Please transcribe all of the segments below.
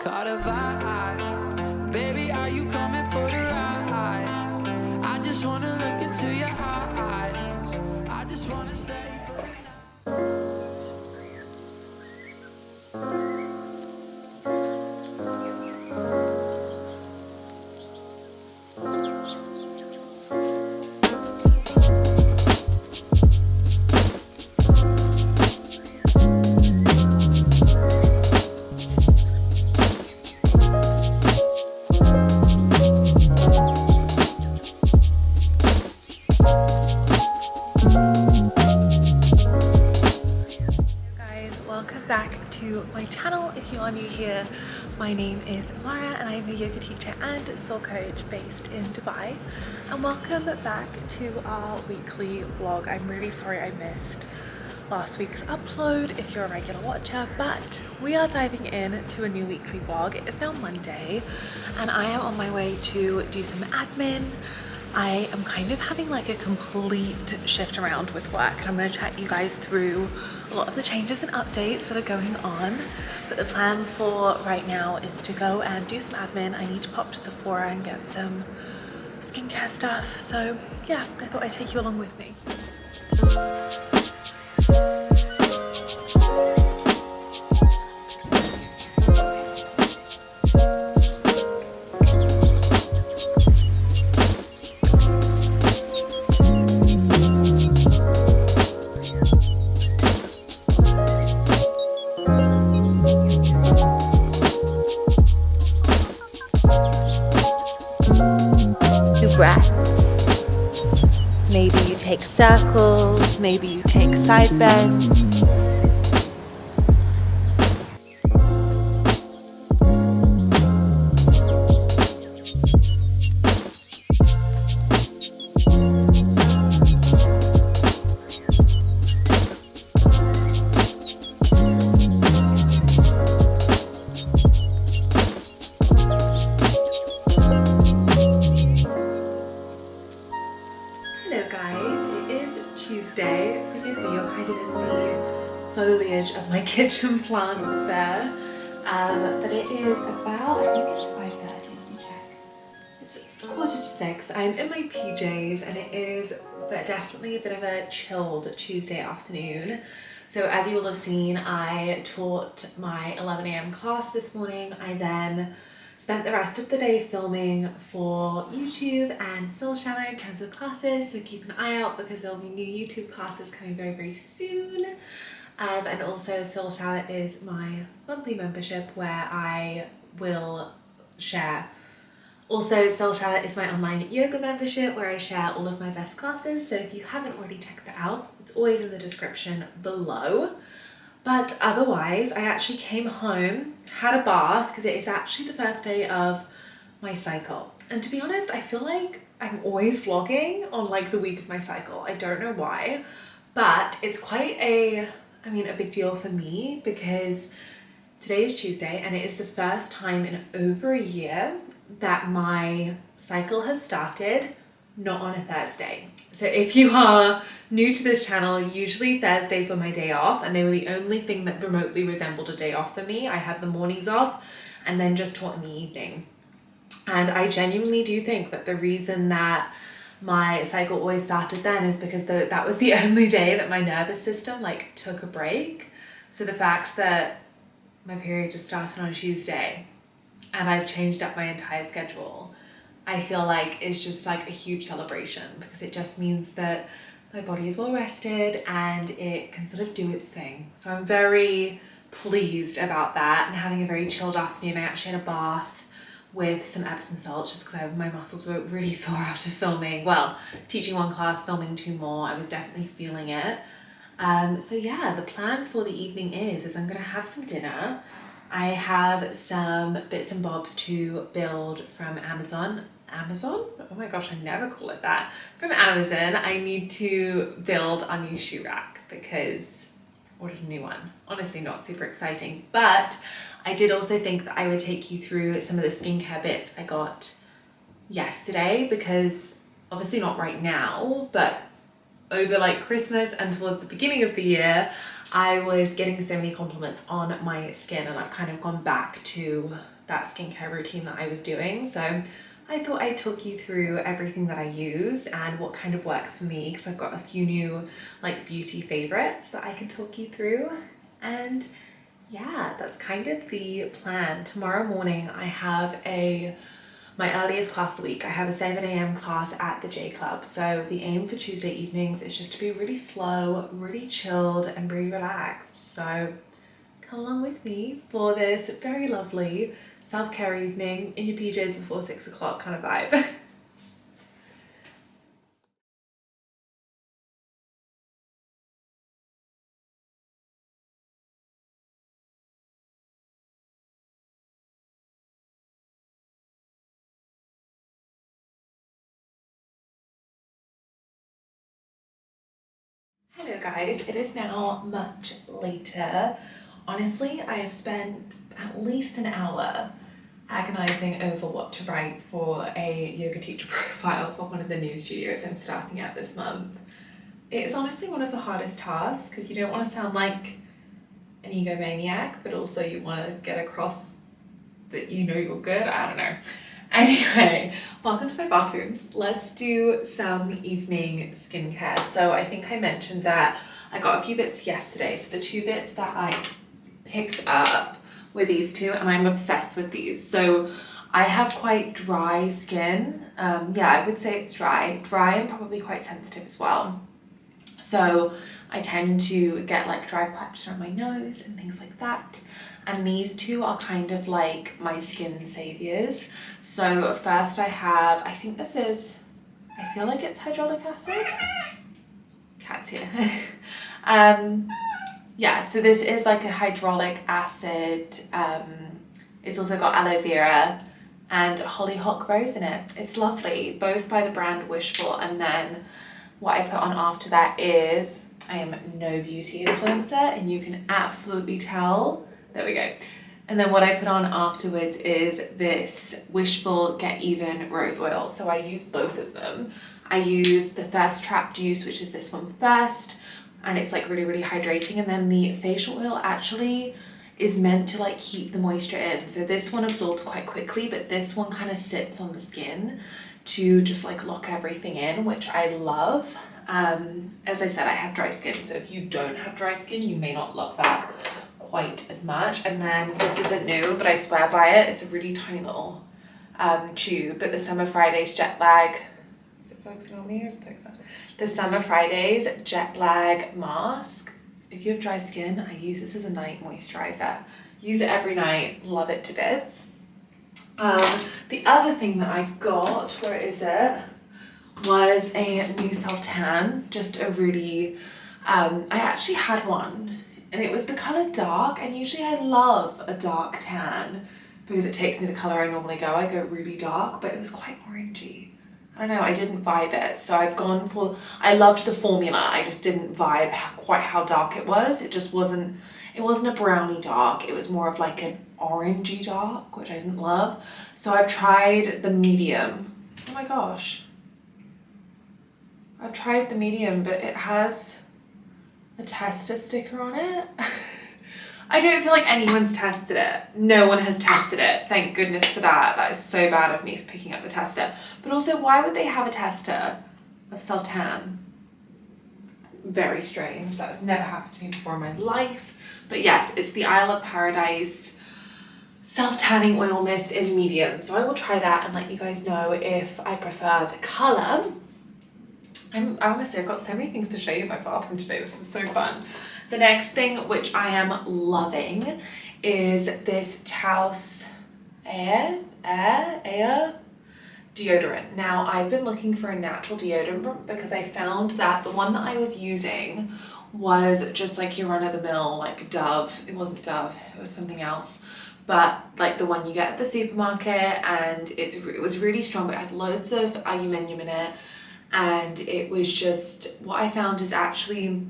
caught a vibe. Baby, are you coming for the ride? I just wanna look into your eyes. I just wanna stay for the night. My channel. If you are new here, my name is Mara and I'm a yoga teacher and soul coach based in Dubai, and welcome back to our weekly vlog. I'm really sorry I missed last week's upload if you're a regular watcher, but we are diving in to a new weekly vlog. It is now Monday and I am on my way to do some admin. I am kind of having like a complete shift around with work, and I'm going to chat you guys through a lot of the changes and updates that are going on. But the plan for right now is to go and do some admin. I need to pop to Sephora and get some skincare stuff. So yeah, I thought I'd take you along with me. Maybe you take circles, maybe you take side bends. Tuesday. Forgive me, you're kind of in the foliage of my kitchen plants there. But it is about, I think it's 5:30, let me check. It's 5:45. I'm in my PJs and it is definitely a bit of a chilled Tuesday afternoon. So as you will have seen, I taught my 11 AM class this morning. I then spent the rest of the day filming for YouTube and Soul Shower in terms of classes, so keep an eye out because there'll be new YouTube classes coming very, very soon. And also Soul Shower is my monthly membership where I will share. Also, Soul Shower is my online yoga membership where I share all of my best classes, so if you haven't already checked that out, it's always in the description below. But otherwise, I actually came home, had a bath, because it is actually the first day of my cycle. And to be honest, I feel like I'm always vlogging on like the week of my cycle. I don't know why, but it's quite a big deal for me because today is Tuesday and it is the first time in over a year that my cycle has started not on a Thursday. So if you are new to this channel, usually Thursdays were my day off and they were the only thing that remotely resembled a day off for me. I had the mornings off and then just taught in the evening. And I genuinely do think that the reason that my cycle always started then is because that was the only day that my nervous system like took a break. So the fact that my period just started on Tuesday and I've changed up my entire schedule, I feel like it's just like a huge celebration because it just means that my body is well rested and it can sort of do its thing. So I'm very pleased about that and having a very chilled afternoon. I actually had a bath with some Epsom salts just because my muscles were really sore after filming. Well, teaching one class, filming two more, I was definitely feeling it. So yeah, the plan for the evening is I'm gonna have some dinner. I have some bits and bobs to build from Amazon. Oh my gosh, I never call it that. From Amazon, I need to build our new shoe rack because I ordered a new one. Honestly, not super exciting, but I did also think that I would take you through some of the skincare bits I got yesterday because obviously not right now, but over like Christmas and towards the beginning of the year, I was getting so many compliments on my skin, and I've kind of gone back to that skincare routine that I was doing. So I thought I'd talk you through everything that I use and what kind of works for me, because I've got a few new like beauty favorites that I can talk you through. And yeah, that's kind of the plan. Tomorrow morning I have my earliest class of the week. I have a 7 a.m. class at the J Club. So the aim for Tuesday evenings is just to be really slow, really chilled and really relaxed. So come along with me for this very lovely self-care evening in your PJs before 6 o'clock kind of vibe. Hello guys, it is now much later. Honestly, I have spent at least an hour agonizing over what to write for a yoga teacher profile for one of the new studios I'm starting at this month. It is honestly one of the hardest tasks because you don't want to sound like an egomaniac, but also you want to get across that you know you're good. I don't know. Anyway, welcome to my bathroom. Let's do some evening skincare. So I think I mentioned that I got a few bits yesterday. So the two bits that I picked up were these two, and I'm obsessed with these. So I have quite dry skin. Yeah, I would say it's dry and probably quite sensitive as well. So I tend to get like dry patches on my nose and things like that. And these two are kind of like my skin saviors. So first I have, I think this is, I feel like it's hyaluronic acid. Cat's here. Yeah, so this is like a hyaluronic acid. It's also got aloe vera and hollyhock rose in it. It's lovely, both by the brand Wishful. And then what I put on after that is, I am no beauty influencer and you can absolutely tell. There we go. And then what I put on afterwards is this Wishful Get Even Rose Oil. So I use both of them. I use the Thirst Trap Juice, which is this one first, and it's like really, really hydrating. And then the facial oil actually is meant to like keep the moisture in. So this one absorbs quite quickly, but this one kind of sits on the skin to just like lock everything in, which I love. As I said, I have dry skin, so if you don't have dry skin, you may not love that quite as much. And then this isn't new, but I swear by it. It's a really tiny little tube, but the Summer Fridays Jet Lag, is it focusing on me or is it focusing on the Summer Fridays Jet Lag Mask? If you have dry skin, I use this as a night moisturizer. Use it every night, love it to bits. The other thing that I got, where is it, was a new self-tan, just a really, I actually had one and it was the color dark, and usually I love a dark tan because it takes me the color I normally go. I go really dark, but it was quite orangey. I don't know, I didn't vibe it. So I've gone for, I loved the formula, I just didn't vibe quite how dark it was. It just wasn't, it wasn't a brownie dark, it was more of like an orangey dark, which I didn't love. So I've tried the medium. Oh my gosh. I've tried the medium, but it has a tester sticker on it. I don't feel like anyone's tested it. No one has tested it. Thank goodness for that. That is so bad of me for picking up the tester. But also, why would they have a tester of self-tan? Very strange. That has never happened to me before in my life. But yes, it's the Isle of Paradise self-tanning oil mist in medium. So I will try that and let you guys know if I prefer the colour. Honestly, I've got so many things to show you in my bathroom today. This is so fun. The next thing, which I am loving, is this Taos Air deodorant. Now, I've been looking for a natural deodorant because I found that the one that I was using was just like your run-of-the-mill, like Dove. It wasn't Dove, it was something else. But like the one you get at the supermarket, and it was really strong, but it had loads of aluminium in it. And it was just, what I found is actually,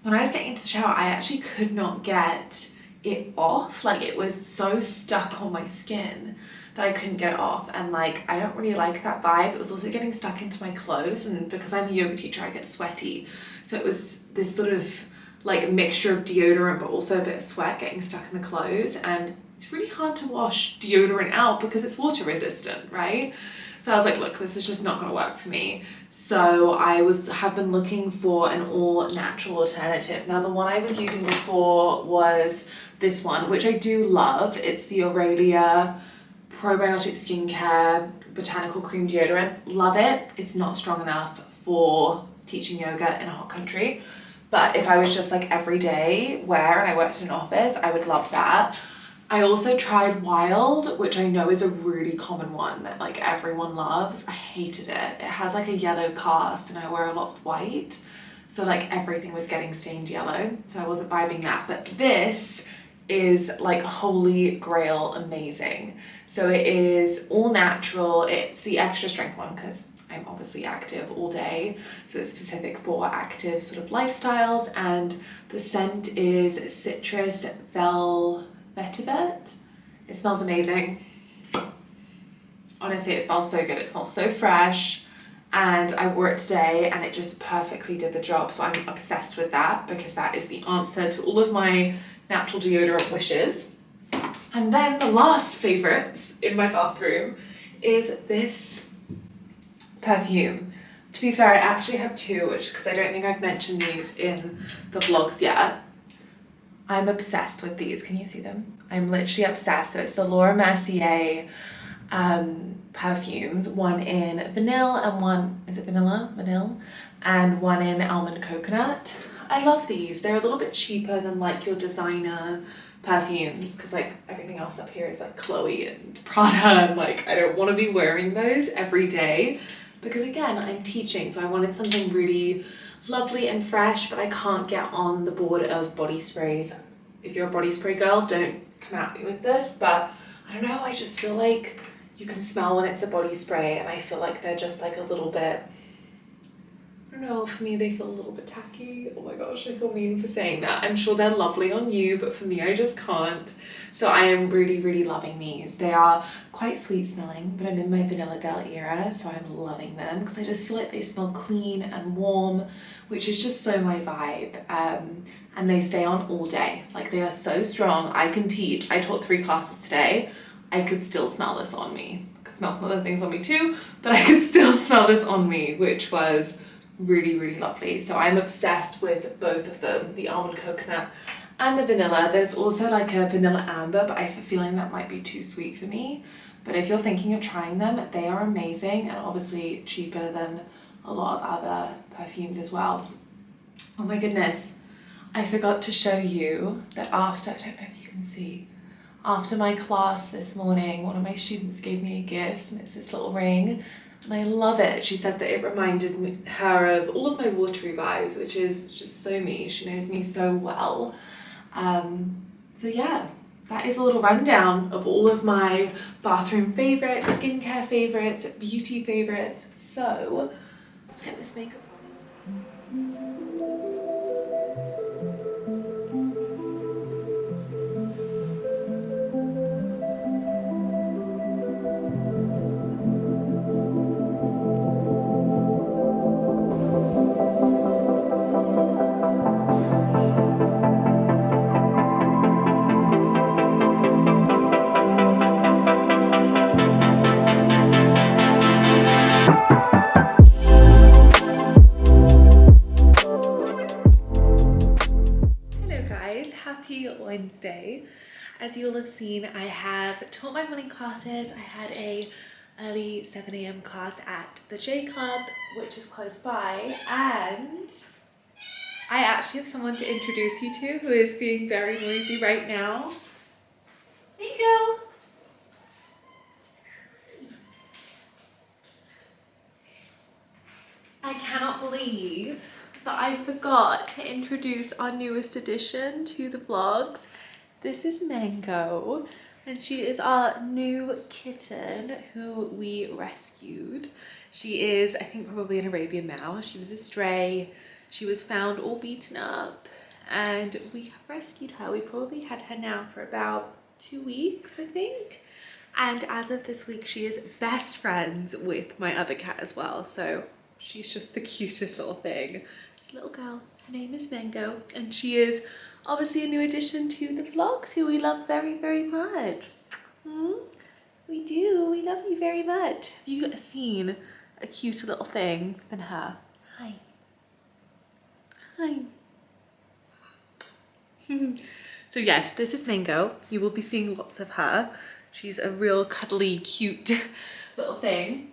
when I was getting into the shower, I actually could not get it off. Like it was so stuck on my skin that I couldn't get it off, and like I don't really like that vibe. It was also getting stuck into my clothes, and because I'm a yoga teacher I get sweaty, so it was this sort of like a mixture of deodorant but also a bit of sweat getting stuck in the clothes, and it's really hard to wash deodorant out because it's water resistant, right? So I was like, look, this is just not going to work for me. So I have been looking for an all natural alternative. Now the one I was using before was this one, which I do love. It's the Aurelia Probiotic Skincare Botanical Cream Deodorant. Love it. It's not strong enough for teaching yoga in a hot country. But if I was just like everyday wear and I worked in an office, I would love that. I also tried Wild, which I know is a really common one that like everyone loves. I hated it. It has like a yellow cast and I wear a lot of white. So like everything was getting stained yellow. So I wasn't vibing that. But this is like holy grail amazing. So it is all natural. It's the extra strength one because I'm obviously active all day. So it's specific for active sort of lifestyles. And the scent is Citrus Vetiver. It smells amazing. Honestly, it smells so good. It smells so fresh. And I wore it today and it just perfectly did the job. So I'm obsessed with that because that is the answer to all of my natural deodorant wishes. And then the last favorites in my bathroom is this perfume. To be fair, I actually have two, because I don't think I've mentioned these in the vlogs yet. I'm obsessed with these. Can you see them? I'm literally obsessed. So it's the Laura Mercier perfumes, one in vanilla and one, is it vanilla? Vanilla? And one in almond coconut. I love these. They're a little bit cheaper than like your designer perfumes because like everything else up here is like Chloe and Prada, and like I don't want to be wearing those every day because again I'm teaching, so I wanted something really lovely and fresh, but I can't get on the board of body sprays. If you're a body spray girl, don't come at me with this, but I don't know, I just feel like you can smell when it's a body spray and I feel like they're just like a little bit, I don't know, for me they feel a little bit tacky. Oh my gosh, I feel mean for saying that. I'm sure they're lovely on you, but for me I just can't. So I am really, really loving these. They are quite sweet smelling, but I'm in my vanilla girl era, so I'm loving them because I just feel like they smell clean and warm, which is just so my vibe. And they stay on all day. Like they are so strong. I can teach. I taught 3 classes today. I could still smell this on me. I could smell some other things on me too, but I could still smell this on me, which was really, really lovely. So I'm obsessed with both of them, the almond coconut and the vanilla. There's also like a vanilla amber, but I have a feeling that might be too sweet for me. But if you're thinking of trying them, they are amazing and obviously cheaper than a lot of other perfumes as well. Oh my goodness, I forgot to show you that after, I don't know if you can see, after my class this morning, one of my students gave me a gift and it's this little ring. And I love it. She said that it reminded her of all of my watery vibes, which is just so me. She knows me so well. So yeah, that is a little rundown of all of my bathroom favorites, skincare favorites, beauty favorites. So let's get this makeup on. Wednesday. As you will have seen, I have taught my morning classes. I had a early 7 a.m. class at the J Club, which is close by, and I actually have someone to introduce you to who is being very noisy right now. Nico! I cannot believe that I forgot to introduce our newest addition to the vlogs. This is Mango, and she is our new kitten who we rescued. She is, I think, probably an Arabian mouse. She was a stray. She was found all beaten up, and we have rescued her. We probably had her now for about 2 weeks, I think. And as of this week, she is best friends with my other cat as well. So she's just the cutest little thing. It's a little girl. Her name is Mango, and she is obviously a new addition to the vlogs, who we love very, very much. We do. We love you very much. Have you seen a cuter little thing than her? Hi. Hi. So yes, this is Mango. You will be seeing lots of her. She's a real cuddly, cute little thing.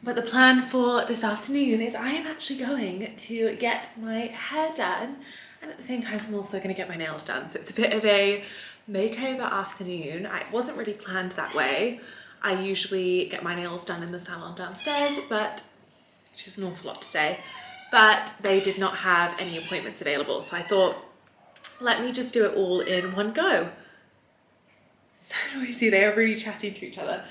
But the plan for this afternoon is I am actually going to get my hair done, and at the same time I'm also going to get my nails done. So it's a bit of a makeover afternoon. It wasn't really planned that way. I usually get my nails done in the salon downstairs, but which is an awful lot to say, but they did not have any appointments available. So I thought, let me just do it all in one go. So noisy, they are really chatting to each other.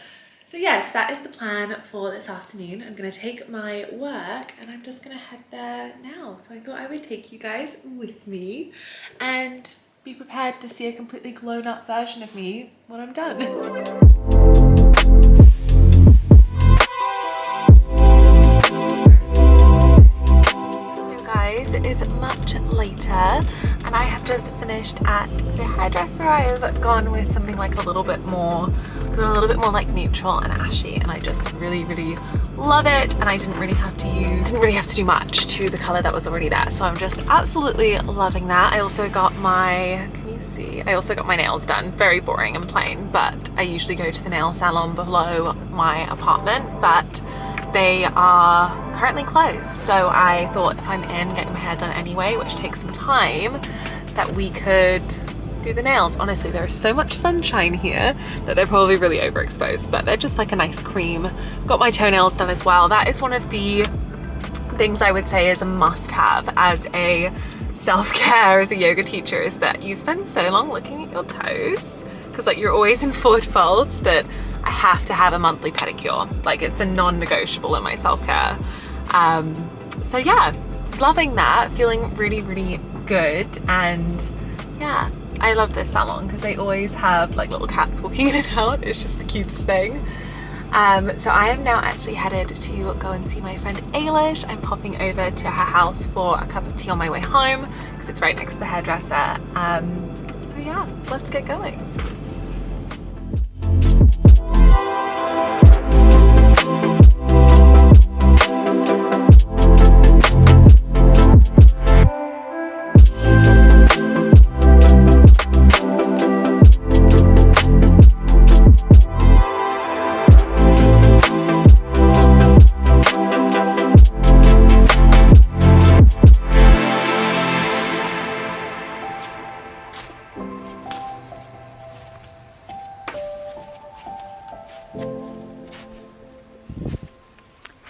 So yes, that is the plan for this afternoon. I'm gonna take my work and I'm just gonna head there now. So I thought I would take you guys with me and be prepared to see a completely grown up version of me when I'm done. It is much later and I have just finished at the hairdresser. I have gone with something like a little bit more like neutral and ashy, and I just really love it, and I didn't really have to do much to the color that was already there, so I'm just absolutely loving that. I also got my, can you see? I also got my nails done. Very boring and plain, but I usually go to the nail salon below my apartment, but they are currently closed, so I thought if I'm in getting my hair done anyway, which takes some time, that we could do the nails. Honestly, there is so much sunshine here that they're probably really overexposed, but they're just like a nice cream. Got my toenails done as well. That is one of the things I would say is a must-have as a self-care, as a yoga teacher, is that you spend so long looking at your toes, because like you're always in forward folds, that I have to have a monthly pedicure. Like it's a non-negotiable in my self-care. So yeah, loving that, feeling really good. And yeah, I love this salon because they always have like little cats walking in and out. It's just the cutest thing. So I am now actually headed to go and see my friend Ailish. I'm popping over to her house for a cup of tea on my way home because it's right next to the hairdresser. So yeah, let's get going.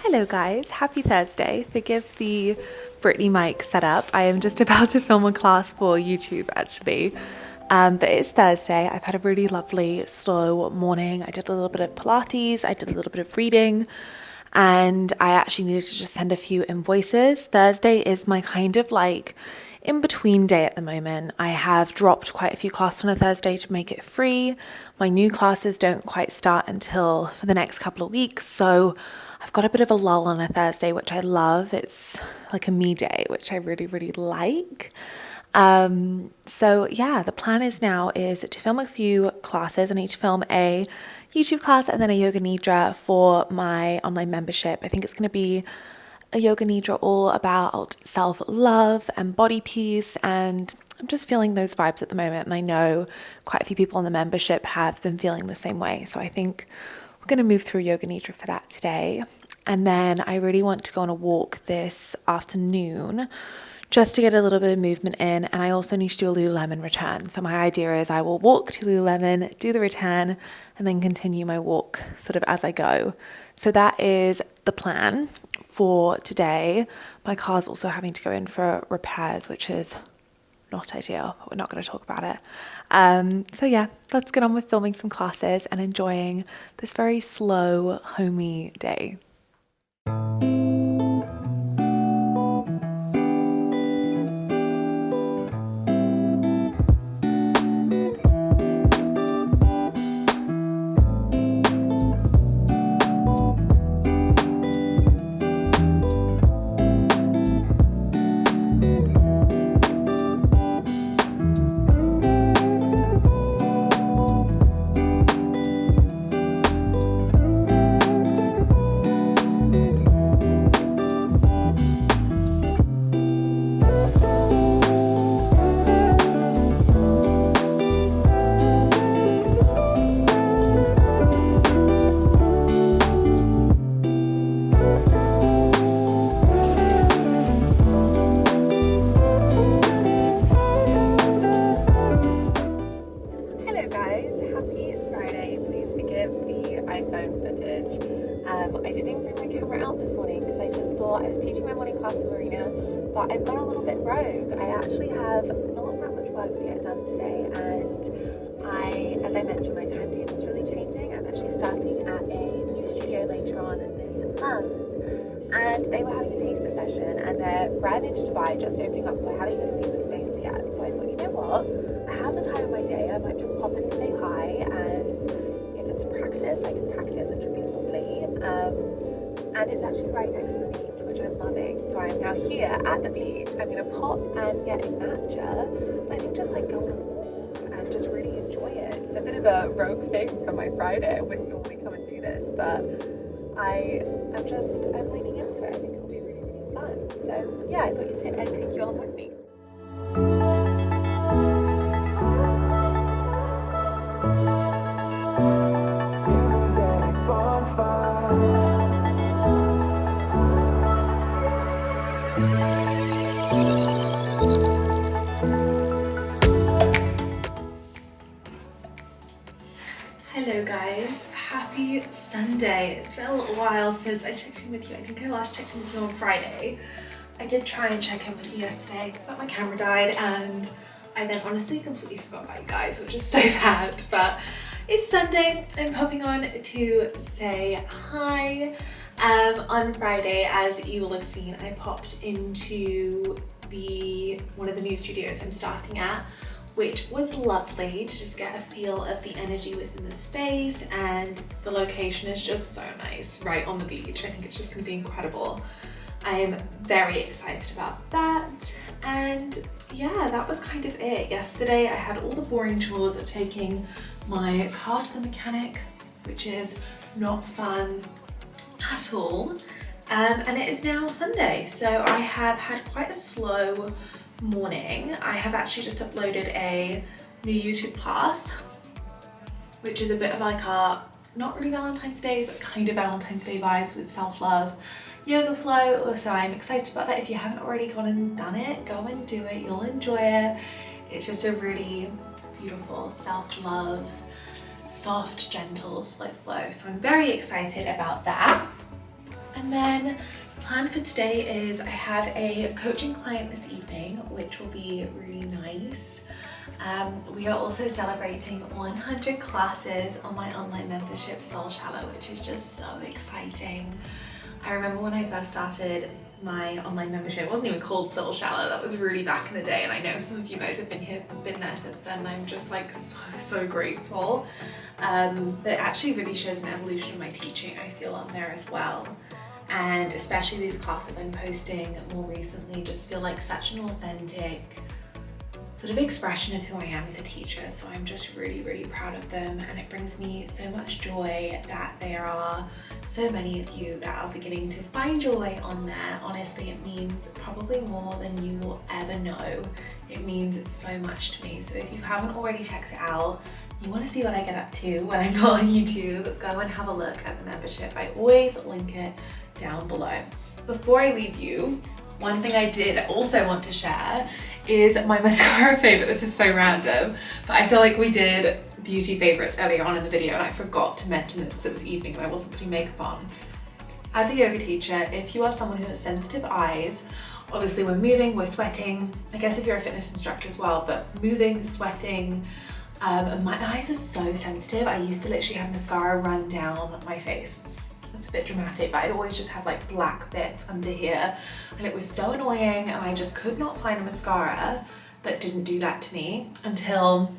Hello guys, happy Thursday. Forgive the Brittany mic setup. I am just about to film a class for YouTube actually. But it's Thursday. I've had a really lovely slow morning. I did a little bit of Pilates, I did a little bit of reading, and I actually needed to just send a few invoices. Thursday is my kind of like in between day at the moment. I have dropped quite a few classes on a Thursday to make it free. My new classes don't quite start until for the next couple of weeks, so I've got a bit of a lull on a Thursday, which I love. It's like a me day, which I really like. So yeah, the plan is now is to film a few classes. I need to film a YouTube class and then a yoga nidra for my online membership. I think it's going to be a yoga nidra all about self-love and body peace, and I'm just feeling those vibes at the moment, and I know quite a few people in the membership have been feeling the same way, so I think we're going to move through yoga nidra for that today. And then I really want to go on a walk this afternoon just to get a little bit of movement in, and I also need to do a Lululemon return. So my idea is I will walk to Lululemon, do the return, and then continue my walk sort of as I go. So that is the plan for today. My car's also having to go in for repairs, which is not ideal, but we're not going to talk about it. So yeah, let's get on with filming some classes and enjoying this very slow, homey day. phone footage. I didn't even bring my camera out this morning because I just thought I was teaching my morning class in Marina, but I've gone a little bit rogue. I actually have not that much work to get done today, and as I mentioned, my timetable's really changing. I'm actually starting at a new studio later on this month, and they were having a taster session, and their brand new Dubai just opening up, so I haven't even seen the space yet. So I thought, you know what, I have the time of my day, I might just pop in and say hi, and if it's practice, I can practice, which would be lovely. And it's actually right next to the beach, which I'm loving. So I'm now here at the beach. I'm gonna pop and get a matcha. I think just like go on a walk and just really enjoy it. It's a bit of a rogue thing for my Friday. I wouldn't normally come and do this, but I'm leaning into it. I think it'll be really, really fun. So yeah, I thought I'd take you along with me. Hello guys, happy Sunday. It's been a little while since I checked in with you. I think I last checked in with you on Friday. I did try and check in with you yesterday, but my camera died and I then honestly completely forgot about you guys, which is so bad. But it's Sunday. I'm popping on to say hi. On Friday, as you will have seen, I popped into one of the new studios I'm starting at, which was lovely to just get a feel of the energy within the space, and the location is just so nice, right on the beach. I think it's just gonna be incredible. I am very excited about that. And yeah, that was kind of it. Yesterday I had all the boring chores of taking my car to the mechanic, which is not fun at all. And it is now Sunday, so I have had quite a slow morning. I have actually just uploaded a new YouTube class, which is a bit of like a, not really Valentine's Day, but kind of Valentine's Day vibes with self-love yoga flow. So I'm excited about that. If you haven't already gone and done it, go and do it. You'll enjoy it. It's just a really beautiful self-love, soft, gentle, slow flow. So I'm very excited about that. And then the plan for today is I have a coaching client this evening, which will be really nice. We are also celebrating 100 classes on my online membership, Soul Shallow, which is just so exciting. I remember when I first started my online membership, it wasn't even called Soul Shallow, that was really back in the day, and I know some of you guys have been there since then, and I'm just like so grateful. But it actually really shows an evolution of my teaching, I feel, on there as well. And especially these classes I'm posting more recently just feel like such an authentic sort of expression of who I am as a teacher. So I'm just really, really proud of them, and it brings me so much joy that there are so many of you that are beginning to find joy on there. Honestly, it means probably more than you will ever know. It means so much to me. So if you haven't already checked it out, you want to see what I get up to when I'm not on YouTube, go and have a look at the membership. I always link it down below. Before I leave you, one thing I did also want to share is my mascara favorite. This is so random, but I feel like we did beauty favorites earlier on in the video and I forgot to mention this because it was evening and I wasn't putting makeup on. As a yoga teacher, if you are someone who has sensitive eyes, obviously we're moving, we're sweating. I guess if you're a fitness instructor as well, but moving, sweating, and my eyes are so sensitive. I used to literally have mascara run down my face. That's a bit dramatic, but I'd always just have like black bits under here and it was so annoying, and I just could not find a mascara that didn't do that to me until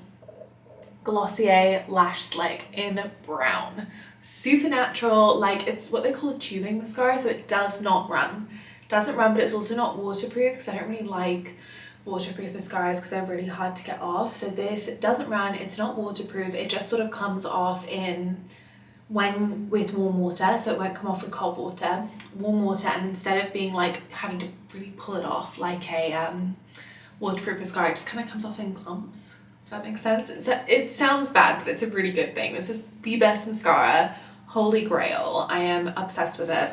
Glossier Lash Slick in brown. Super natural, like it's what they call a tubing mascara, so it does not run. It doesn't run, but it's also not waterproof because I don't really like waterproof mascaras because they're really hard to get off. So this doesn't run, it's not waterproof, it just sort of comes off with warm water, so it won't come off with cold water. Warm water, and instead of being like having to really pull it off like a waterproof mascara, it just kind of comes off in clumps, if that makes sense. It sounds bad, but it's a really good thing. This is the best mascara, holy grail. I am obsessed with it.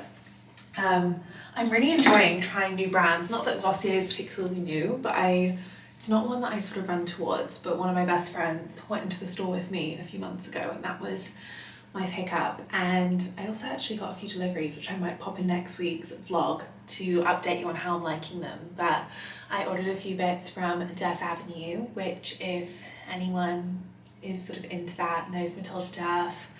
I'm really enjoying trying new brands. Not that Glossier is particularly new, but it's not one that I sort of run towards, but one of my best friends went into the store with me a few months ago, and that was my pickup, and I also actually got a few deliveries which I might pop in next week's vlog to update you on how I'm liking them. But I ordered a few bits from Duff Avenue, which if anyone is sort of into that, knows Matilda Duff,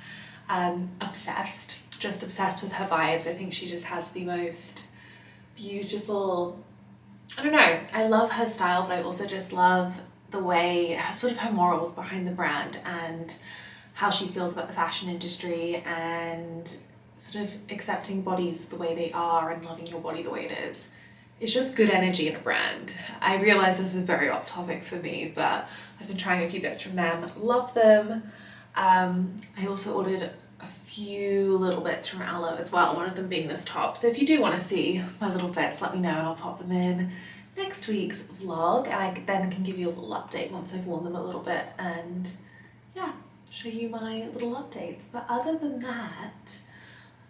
obsessed, just obsessed with her vibes. I think she just has the most beautiful, I don't know, I love her style, but I also just love the way, sort of her morals behind the brand and how she feels about the fashion industry and sort of accepting bodies the way they are and loving your body the way it is. It's just good energy in a brand. I realise this is very off topic for me, but I've been trying a few bits from them, love them. I also ordered a few little bits from Aloe as well, one of them being this top. So if you do want to see my little bits, let me know and I'll pop them in next week's vlog, and I then can give you a little update once I've worn them a little bit and yeah, show you my little updates. But other than that,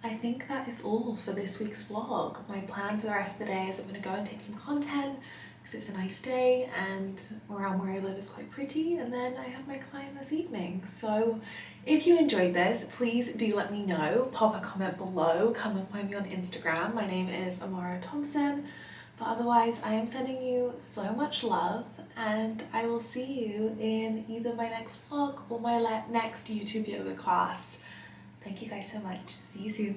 I think that is all for this week's vlog. My plan for the rest of the day is I'm going to go and take some content because it's a nice day and around where I live is quite pretty, and then I have my client this evening. So if you enjoyed this, please do let me know. Pop a comment below. Come and find me on Instagram. My name is Amara Thompson. But otherwise, I am sending you so much love, and I will see you in either my next vlog or my next YouTube yoga class. Thank you guys so much. See you soon.